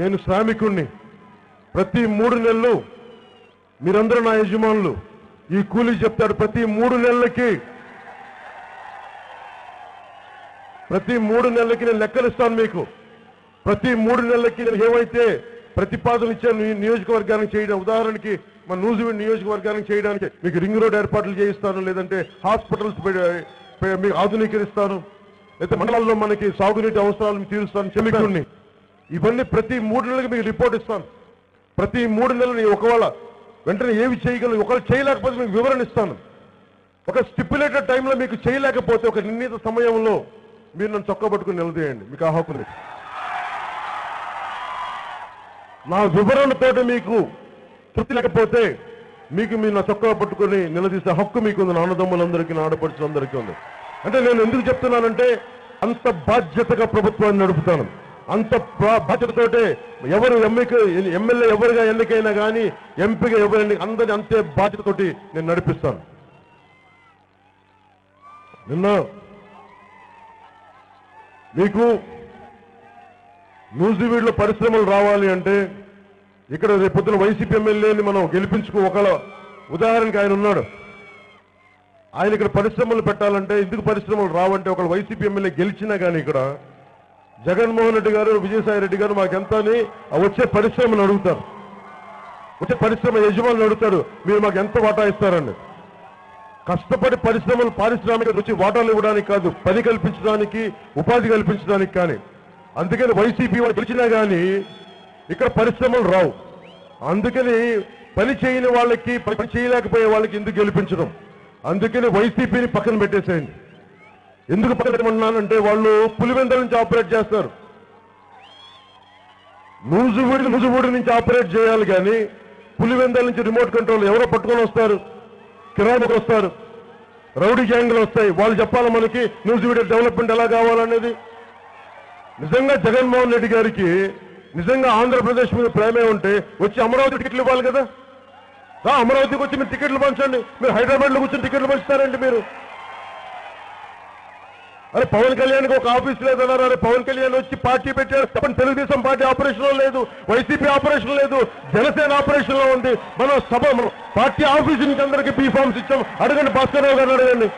నేను శ్రామికుణ్ణి. ప్రతి 3 నెలలు మీరందరూ నా యజమానులు. ఈ కూలీ చెప్తాడు ప్రతి 3 నెలలకి నేను లెక్కలిస్తాను మీకు. ప్రతి 3 నెలలకి నేను ఏవైతే ప్రతిపాదన ఇచ్చాను ఈ నియోజకవర్గానికి చేయడం, ఉదాహరణకి మన నూజివీడు నియోజకవర్గానికి చేయడానికి మీకు రింగ్ రోడ్ ఏర్పాట్లు చేయిస్తాను, లేదంటే హాస్పిటల్స్ మీకు ఆధునీకరిస్తాను, లేకపోతే మండలాల్లో మనకి సాగునీటి అవసరాలను తీరుస్తాను చెల్లికుణ్ణి. ఇవన్నీ ప్రతి 3 నెలలకి మీకు రిపోర్ట్ ఇస్తాను. ప్రతి 3 నెలలు ఒకవేళ వెంటనే ఏవి చేయగలరు, ఒకవేళ చేయలేకపోతే మీకు వివరణ ఇస్తాను. ఒక స్టిప్యులేటెడ్ టైంలో మీకు చేయలేకపోతే ఒక నిర్ణీత సమయంలో మీరు నన్ను చొక్కబట్టుకుని నిలదీయండి, మీకు ఆ హక్కు ఉంది. నా వివరణతో మీకు తృప్తి లేకపోతే మీరు నా చొక్కా పట్టుకుని నిలదీసే హక్కు మీకు ఉంది. నా అన్నదమ్ములందరికీ, నా ఆడపడుచులందరికీ ఉంది. అంటే నేను ఎందుకు చెప్తున్నానంటే అంత బాధ్యతగా ప్రభుత్వాన్ని నడుపుతాను. అంత బాధ్యతతోటే ఎవరు ఎమ్మెల్యే ఎవరుగా ఎన్నికైనా కానీ ఎంపీగా ఎవరు అందరినీ అంతే బాధ్యతతోటి నేను నడిపిస్తాను. నిన్న మీకు నూజివీడులో పరిశ్రమలు రావాలి అంటే ఇక్కడ రేపొద్దున వైసీపీ ఎమ్మెల్యేని మనం గెలిపించుకో. ఒకళ్ళ ఉదాహరణకి ఆయన ఉన్నాడు, ఆయన ఇక్కడ పరిశ్రమలు పెట్టాలంటే ఎందుకు పరిశ్రమలు రావంటే ఒకళ్ళు వైసీపీ ఎమ్మెల్యే గెలిచినా కానీ ఇక్కడ జగన్మోహన్ రెడ్డి గారు, విజయసాయి రెడ్డి గారు మాకెంత అని వచ్చే పరిశ్రమను అడుగుతారు. వచ్చే పరిశ్రమ యజమానులు అడుగుతారు, మీరు మాకు ఎంత వాటా ఇస్తారండి. కష్టపడి పరిశ్రమలు పారిశ్రామిక వచ్చి వాటాలు ఇవ్వడానికి కాదు, పని కల్పించడానికి, ఉపాధి కల్పించడానికి కానీ. అందుకని వైసీపీ వాళ్ళు గెలిచినా కానీ ఇక్కడ పరిశ్రమలు రావు. అందుకని పని చేయని వాళ్ళకి, పని చేయలేకపోయే వాళ్ళకి ఎందుకు గెలిపించడం. అందుకని వైసీపీని పక్కన పెట్టేసేయండి. ఎందుకు పక్కన పెట్టమన్నానంటే వాళ్ళు పులివెందుల నుంచి ఆపరేట్ చేస్తారు, నూజివీడు నుంచి ఆపరేట్ చేయాలి. కానీ పులివెందుల నుంచి రిమోట్ కంట్రోల్ ఎవరో పట్టుకొని వస్తారు, కిరాయికి వస్తారు, రౌడీ గ్యాంగ్లు వస్తాయి. వాళ్ళు చెప్పాలి మనకి నూజివీడు డెవలప్మెంట్ ఎలా కావాలనేది. నిజంగా జగన్మోహన్ రెడ్డి గారికి నిజంగా ఆంధ్రప్రదేశ్ మీద ప్రేమే ఉంటే వచ్చి అమరావతి టికెట్లు ఇవ్వాలి కదా. అమరావతికి వచ్చి మీరు టికెట్లు పంచండి. మీరు హైదరాబాద్లో కూర్చొని టికెట్లు పంచుతారండి మీరు. అరే పవన్ కళ్యాణ్కి ఒక ఆఫీస్ లేదన్నారు. అరే పవన్ కళ్యాణ్ వచ్చి పార్టీ పెట్టారు తప్పని తెలుగుదేశం పార్టీ ఆపరేషన్లో లేదు, వైసీపీ ఆపరేషన్ లేదు, జనసేన ఆపరేషన్లో ఉంది. మనం పార్టీ ఆఫీస్ నుంచి అందరికీ బీ ఫార్మ్స్ ఇచ్చాం. అడగండి భాస్కర్ రావు గారు అడగండి.